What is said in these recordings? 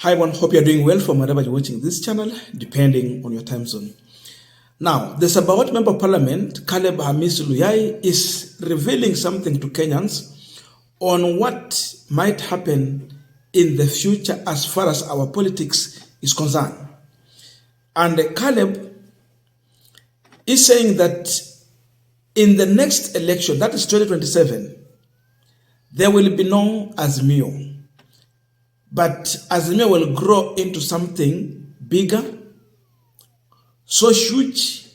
Hi everyone, hope you're doing well from wherever you're watching this channel, depending on your time zone. Now, the Sabawat Member of Parliament, Caleb Hamis Luyai, is revealing something to Kenyans on what might happen in the future as far as our politics is concerned. And Caleb is saying that in the next election, that is 2027, there will be no Azimio. But Azimio will grow into something bigger, so huge,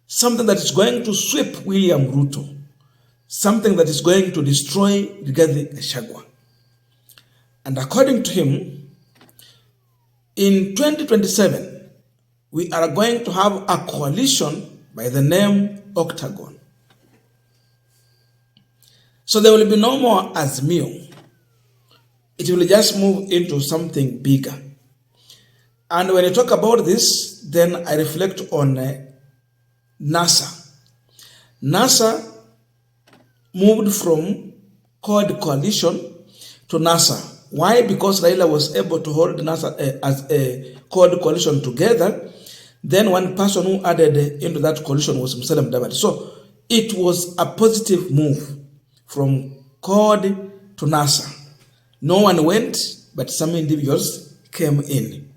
something that is going to sweep William Ruto, something that is going to destroy Rigathi Gachagua. And according to him, in 2027, we are going to have a coalition by the name Octagon. So there will be no more Azimio. It will just move into something bigger. And when I talk about this, then I reflect on NASA. NASA moved from Code Coalition to NASA. Why? Because Raila was able to hold NASA as a Code Coalition together. Then one person who added into that coalition was Musalia Mudavadi. So it was a positive move from Code to NASA. No one went, but some individuals came in.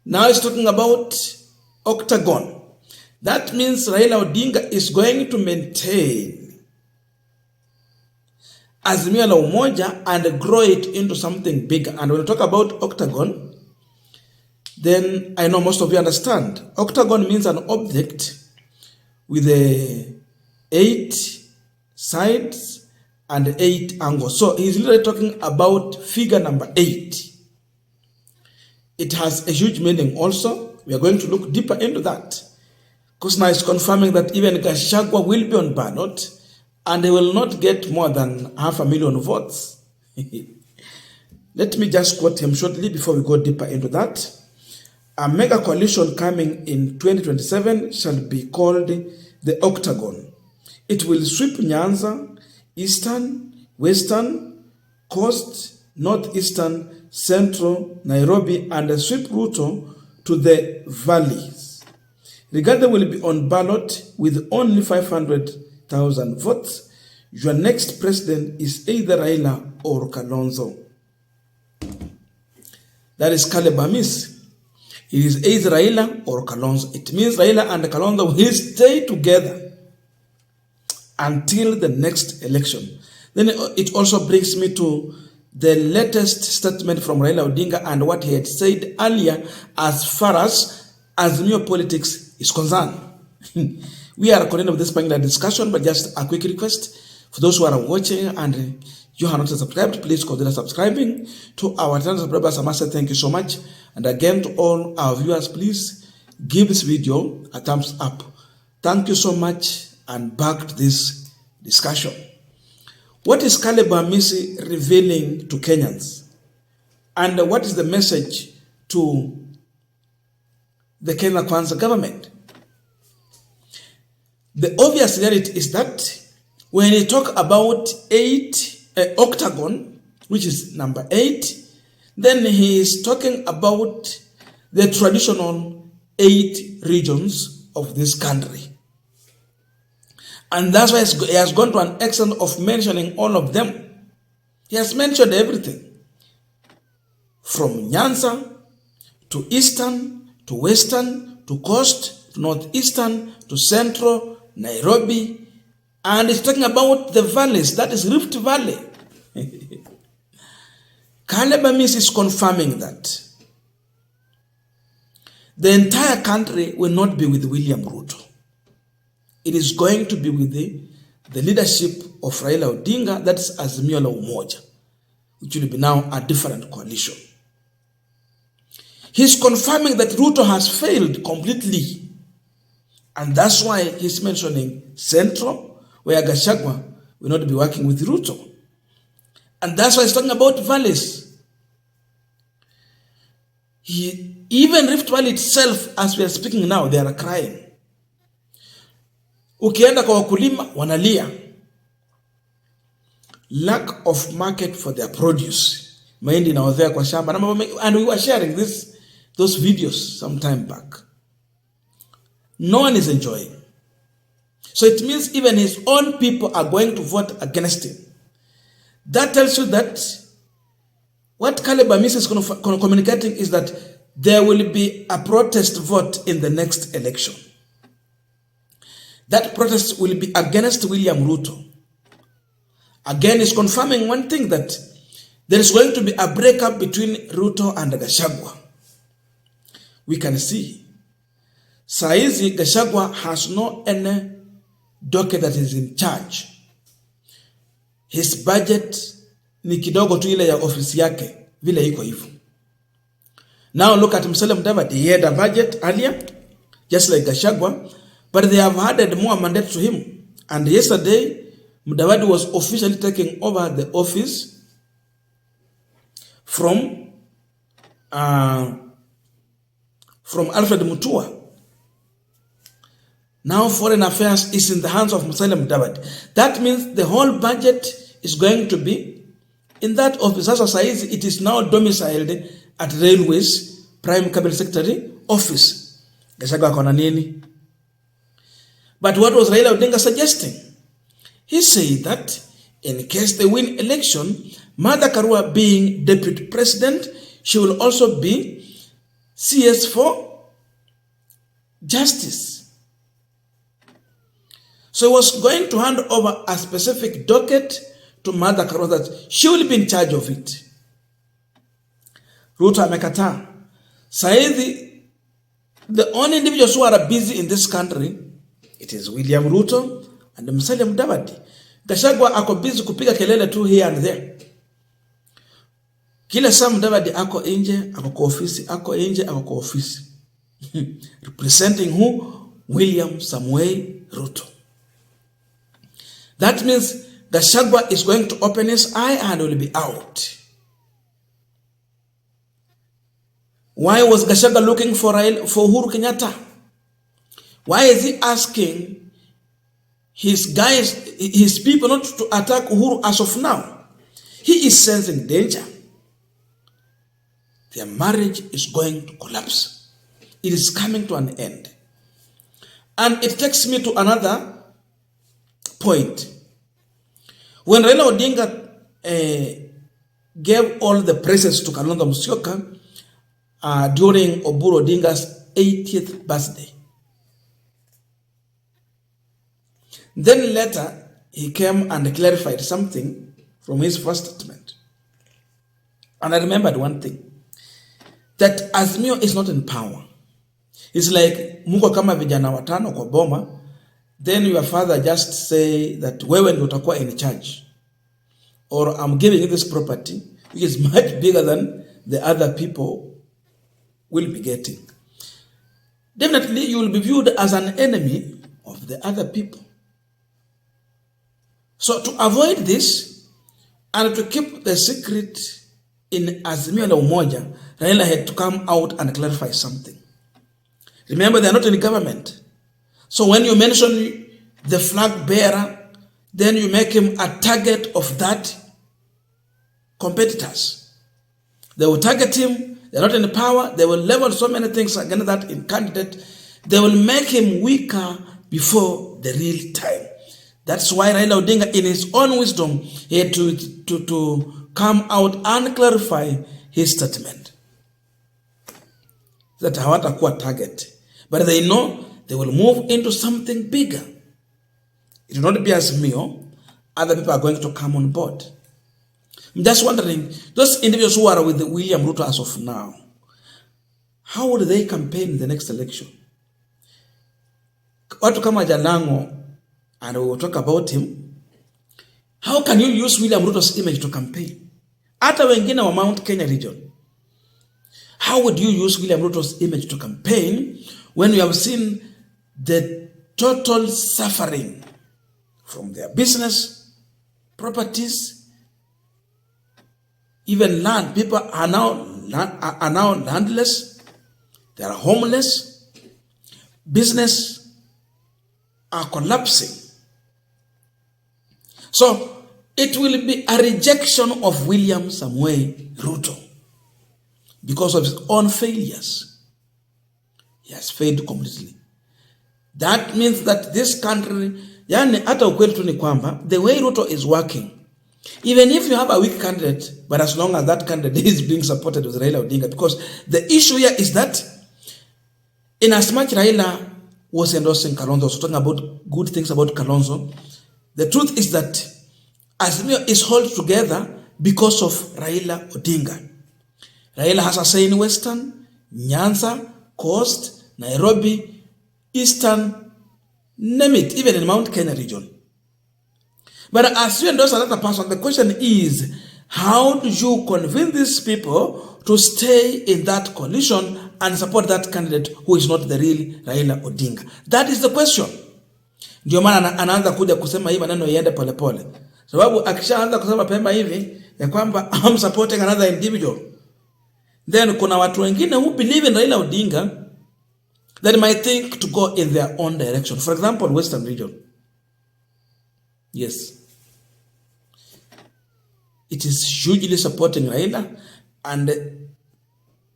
Now he's talking about Octagon. That means Raila Odinga is going to maintain Azimio la Umoja and grow it into something bigger. And when we talk about Octagon, then I know most of you understand. Octagon means an object with 8 sides and 8 angles. So he's literally talking about figure number 8. It has a huge meaning also. We are going to look deeper into that. Because now it's confirming that even Gachagua will be on ballot and he will not get more than 500,000 votes. Let me just quote him shortly before we go deeper into that. A mega coalition coming in 2027 shall be called the Octagon. It will sweep Nyanza, Eastern, Western, Coast, Northeastern, Central, Nairobi, and sweep Ruto to the valleys. Rigathi will be on ballot with only 500,000 votes. Your next president is either Raila or Kalonzo. That is Caleb Hamis. It is either Raila or Kalonzo. It means Raila and Kalonzo will stay together until the next election. Then it also brings me to the latest statement from Raila Odinga and what he had said earlier as far as Azimio politics is concerned. We are at the end of this panel discussion, but just a quick request for those who are watching and you have not subscribed, please consider subscribing to our channel. Subscribers, I must say thank you so much. And again, to all our viewers, please give this video a thumbs up. Thank you so much. And back to this discussion. What is Caleb Hamis revealing to Kenyans? And what is the message to the Kenya Kwanza government? The obvious reality is that when you talk about Octagon, which is number 8, then he is talking about the traditional 8 regions of this country. And that's why he has gone to an extent of mentioning all of them. He has mentioned everything. From Nyanza to Eastern, to Western, to Coast, to Northeastern, to Central, Nairobi. And he's talking about the valleys, that is Rift Valley. Caleb Hamis is confirming that the entire country will not be with William Ruto. It is going to be with the leadership of Raila Odinga, that is Azimio la Umoja, which will be now a different coalition. He's confirming that Ruto has failed completely. And that's why he's mentioning Central, where Gachagua will not be working with Ruto. And that's why he's talking about valleys. Even Rift Valley itself, as we are speaking now, they are crying. Ukienda kwa wakulima wanalia. Lack of market for their produce. mahindi inaozea kwa shamba, and we were sharing those videos some time back. No one is enjoying. So it means even his own people are going to vote against him. That tells you that what Caleb Amisi is communicating is that there will be a protest vote in the next election. That protest will be against William Ruto. Again, he's confirming one thing, that there is going to be a breakup between Ruto and Gachagua. We can see. Saizi Gachagua has no any docket that is in charge. His budget ni kidogo tu ile ya ofisi yake, vile iko hivyo. Now look at Musalia Mudavadi. He had a budget earlier, just like Gachagua, but they have added more mandate to him. And yesterday, Mudavadi was officially taking over the office from Alfred Mutua. Now foreign affairs is in the hands of Musalia Mudavadi. That means the whole budget is going to be in that office. As saizi, it is now domiciled at Railways Prime Cabinet Secretary office. Gachagua akona nini? But what was Raila Odinga suggesting? He said that in case they win election, Martha Karua being deputy president, she will also be CS for justice. So he was going to hand over a specific docket to Martha Karua that she will be in charge of it. Ruto amekataa. Saizi, the only individuals who are busy in this country, it is William Ruto and Musalia Mudavadi. Gachagua ako busy kupiga kelele tu here and there. Kila saa Mudavadi ako nje, ako kwa ofisi, ako nje, ako kwa ofisi. Representing who? William Samuel Ruto. That means Gachagua is going to open his eye and will be out. Why was Gachagua looking for Uhuru Kenyatta? Why is he asking his guys, his people, not to attack Uhuru as of now? He is sensing danger. Their marriage is going to collapse. It is coming to an end. And it takes me to another point. When Raila Odinga gave all the praises to Kalonzo Musyoka during Oburu Odinga's 80th birthday, then later he came and clarified something from his first statement. And I remembered one thing, that Azimio is not in power. It's like muko kama vijana watano kwa boma, then your father just say that wewe ndio utakuwa in charge, or I'm giving you this property which is much bigger than the other people will be getting. Definitely you will be viewed as an enemy of the other people. So to avoid this and to keep the secret in Azimio la Umoja, Raila had to come out and clarify something. Remember, they are not in government. So when you mention the flag bearer, then you make him a target of that competitors. They will target him. They are not in power. They will level so many things against that in candidate. They will make him weaker before the real time. That's why Raila Odinga, in his own wisdom, he had to come out and clarify his statement. That hawatakuwa target. But they know they will move into something bigger. It will not be as Mio. Other people are going to come on board. I'm just wondering, those individuals who are with William Ruto as of now, how would they campaign in the next election? Watu kama Jalango, and we will talk about him. How can you use William Ruto's image to campaign? Hata wengine wa Mount Kenya region. How would you use William Ruto's image to campaign when you have seen the total suffering from their business, properties, even land? People are now landless. They are homeless. Business are collapsing. So it will be a rejection of William Samoei Ruto because of his own failures. He has failed completely. That means that this country, yani hata ukweli tu ni kwamba, the way Ruto is working, even if you have a weak candidate, but as long as that candidate is being supported with Raila Odinga, because the issue here is that in as much Raila was endorsing Kalonzo, was talking about good things about Kalonzo, the truth is that Azimio is held together because of Raila Odinga. Raila has a say in Western, Nyanza, Coast, Nairobi, Eastern, name it, even in Mount Kenya region. But as you endorse another person, the question is, how do you convince these people to stay in that coalition and support that candidate who is not the real Raila Odinga? That is the question. Ndio maana anaanza kuja kusema hii maneno iende polepole. Sababu akishaanza kusema pema hivi ya kwamba I'm supporting another individual, then kuna watu wengine who believe in Raila Odinga that might think to go in their own direction. For example, Western region. Yes. It is hugely supporting Raila, and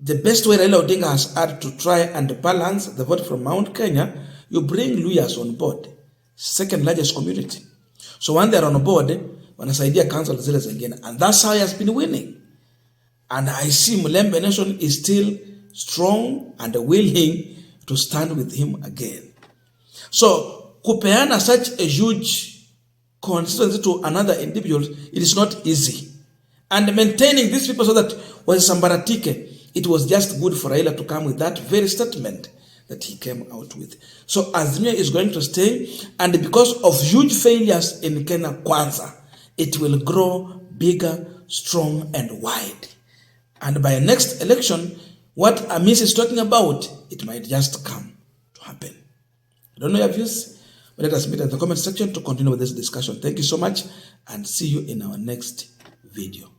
the best way Raila Odinga has had to try and balance the vote from Mount Kenya, you bring Luyas on board, second largest community. So when they're on board, wanasaidia council zile zingine, and that's how he has been winning. And I see Mulembe Nation is still strong and willing to stand with him again. So kupeana such a huge consistency to another individual, it is not easy. And maintaining these people so that when Sambaratike, it was just good for Raila to come with that very statement that he came out with. So Azimio is going to stay, and because of huge failures in Kenya Kwanza, it will grow bigger, strong, and wide. And by next election, what Amis is talking about, it might just come to happen. I don't know your views, but let us meet in the comment section to continue with this discussion. Thank you so much, and see you in our next video.